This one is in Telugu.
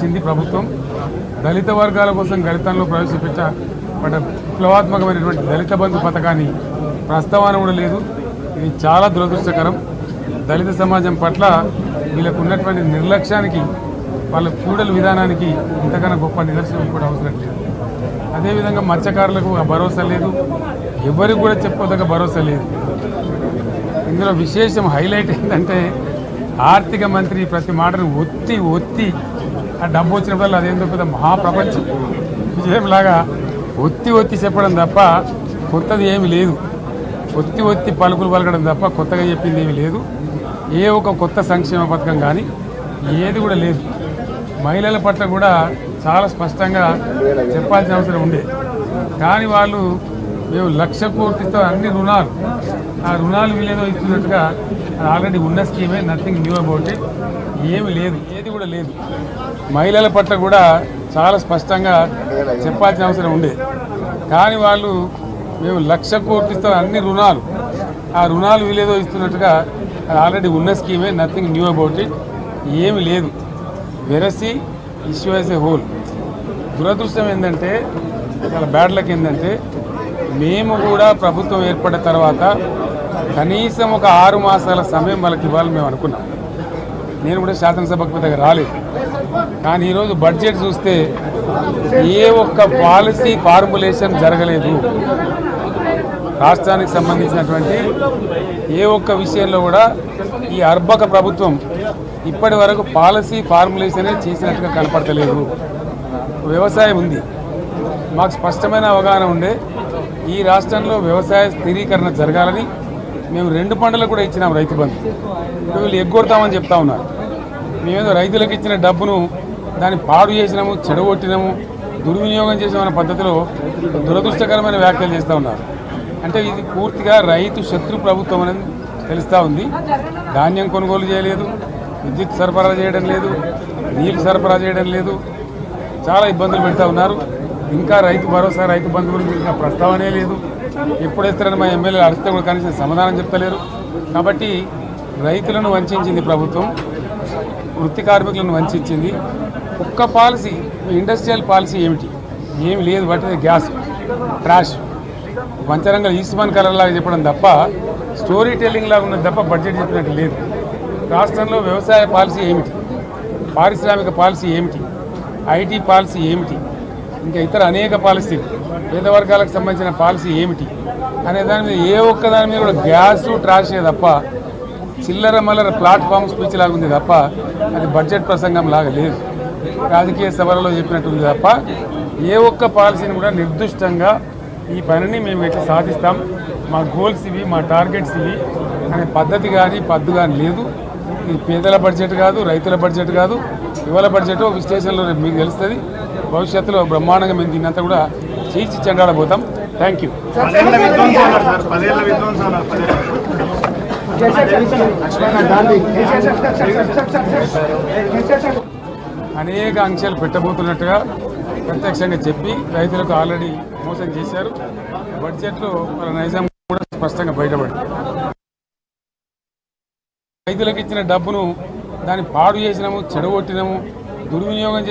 సింది ప్రభుత్వం దళిత వర్గాల కోసం గణితంలో ప్రవేశపెట్టిన విప్లవాత్మకమైనటువంటి దళిత బంధు పథకాన్ని ప్రస్తావన కూడా లేదు. ఇది చాలా దురదృష్టకరం. దళిత సమాజం పట్ల వీళ్ళకు ఉన్నటువంటి నిర్లక్ష్యానికి, వాళ్ళ ఫ్యూడల్ విధానానికి ఇంతకన్నా గొప్ప నిదర్శనం కూడా అవసరం లేదు. అదేవిధంగా మత్స్యకారులకు భరోసా లేదు, ఎవరికి కూడా చెప్పుకోదగ్గ భరోసా లేదు. ఇందులో విశేషం హైలైట్ ఏంటంటే ఆర్థిక మంత్రి ప్రతి మాటను ఒత్తి ఆ డబ్బు వచ్చినప్పుడు అదేందో పెద్ద మహాప్రపంచం విజయంలాగా ఒత్తి చెప్పడం తప్ప కొత్తది ఏమి లేదు. ఒత్తి పలుకులు పలకడం తప్ప కొత్తగా చెప్పింది ఏమి లేదు. ఏ ఒక కొత్త సంక్షేమ పథకం కానీ ఏది కూడా లేదు. మహిళల పట్ల కూడా చాలా స్పష్టంగా చెప్పాల్సిన అవసరం ఉండే, కానీ వాళ్ళు మేము 1,00,000 కోట్లతో అన్ని రుణాలు, ఆ రుణాలు వీలేదో ఇస్తున్నట్టుగా ఆల్రెడీ ఉన్న స్కీమే, నథింగ్ న్యూ అబౌట్ ఇట్. ఏమి లేదు, ఏది కూడా లేదు. మహిళల పట్ల కూడా చాలా స్పష్టంగా చెప్పాల్సిన అవసరం ఉండే, కానీ వాళ్ళు మేము 1,00,000 కోట్లతో అన్ని రుణాలు, ఆ రుణాలు వీలేదో ఇస్తున్నట్టుగా ఆల్రెడీ ఉన్న స్కీమే, నథింగ్ న్యూ అబౌట్ ఇట్. ఏమి లేదు. వెరసి ఇష్యూ యాజ్ ఏ హోల్. దురదృష్టం ఏంటంటే, చాలా బ్యాడ్ లక్ ఏంటంటే, మేము కూడా ప్రభుత్వం ఏర్పడిన తర్వాత కనీసం ఒక 6 మాసాల సమయం వాళ్ళకి ఇవ్వాలని మేము అనుకున్నాం. నేను కూడా శాసనసభకు పెద్దగా రాలేదు, కానీ ఈరోజు బడ్జెట్ చూస్తే ఏ ఒక్క పాలసీ ఫార్ములేషన్ జరగలేదు. రాష్ట్రానికి సంబంధించినటువంటి ఏ ఒక్క విషయంలో కూడా ఈ అర్బక ప్రభుత్వం ఇప్పటి వరకు పాలసీ ఫార్ములేషనే చేసినట్టుగా కనపడతలేదు. వ్యవసాయం ఉంది, మాకు స్పష్టమైన అవగాహన ఉండే ఈ రాష్ట్రంలో వ్యవసాయ స్థిరీకరణ జరగాలని మేము 2 పంటలకు కూడా ఇచ్చినాం రైతు బంధు. ఇప్పుడు వీళ్ళు ఎగ్గొడతామని చెప్తా ఉన్నారు. మేమేదో రైతులకు ఇచ్చిన డబ్బును దాన్ని పాడు చేసినాము, చెడగొట్టినాము, దుర్వినియోగం చేసామన్న పద్ధతిలో దురదృష్టకరమైన వ్యాఖ్యలు చేస్తూ ఉన్నారు. అంటే ఇది పూర్తిగా రైతు శత్రు ప్రభుత్వం అనేది తెలుస్తూ ఉంది. ధాన్యం కొనుగోలు చేయలేదు, విద్యుత్ సరఫరా చేయడం లేదు, నీళ్లు సరఫరా చేయడం లేదు, చాలా ఇబ్బందులు పెడతా ఉన్నారు. ఇంకా రైతు భరోసా, రైతు బంధు గురించి ఇంకా ప్రస్తావనే లేదు. ఎప్పుడు వేస్తారని మా ఎమ్మెల్యేలు అడిగితే కూడా కనీసం సమాధానం చెప్తలేరు. కాబట్టి రైతులను వంచింది ప్రభుత్వం, వృత్తి కార్మికులను వంచింది. ఒక్క పాలసీ, ఇండస్ట్రియల్ పాలసీ ఏమిటి? ఏమి లేదు. బట్టి గ్యాస్ ట్రాష్ పంచరంగ ఈస్మాన్ కలర్ లాగా చెప్పడం తప్ప, స్టోరీ టెల్లింగ్ లాగా ఉన్నది తప్ప బడ్జెట్ చెప్పినట్టు లేదు. రాష్ట్రంలో వ్యవసాయ పాలసీ ఏమిటి, పారిశ్రామిక పాలసీ ఏమిటి, ఐటీ పాలసీ ఏమిటి, ఇంకా ఇతర అనేక పాలసీలు, పేద వర్గాలకు సంబంధించిన పాలసీ ఏమిటి అనే దాని మీద ఏ ఒక్క దాని మీద కూడా గ్యాసు ట్రాషే తప్ప, చిల్లర మల్లర ప్లాట్ఫామ్ స్పీచ్ లాగా ఉంది తప్ప అది బడ్జెట్ ప్రసంగం లాగా లేదు. రాజకీయ సభలలో చెప్పినట్టు ఉంది తప్ప ఏ ఒక్క పాలసీని కూడా నిర్దిష్టంగా ఈ పనిని మేము ఎట్లా సాధిస్తాం, మా గోల్స్ ఇవి, మా టార్గెట్స్ ఇవి అనే పద్ధతి కానీ పద్దు కానీ లేదు. ఇది పేదల బడ్జెట్ కాదు, రైతుల బడ్జెట్ కాదు, యువల బడ్జెట్. విశ్లేషణలో మీకు తెలుస్తుంది. భవిష్యత్తులో బ్రహ్మాండంగా మేము దీన్నంతా కూడా చీల్చి చెండాడబోతాం. Thank you. అనేక ఆంక్షలు పెట్టబోతున్నట్టుగా ప్రత్యక్షంగా చెప్పి రైతులకు ఆల్రెడీ మోసం చేశారు. బడ్జెట్లో వాళ్ళ నైజాం కూడా స్పష్టంగా బయటపడింది. రైతులకు ఇచ్చిన డబ్బును దాన్ని పాడు చేసినాము, చెడగొట్టినాము, దుర్వినియోగం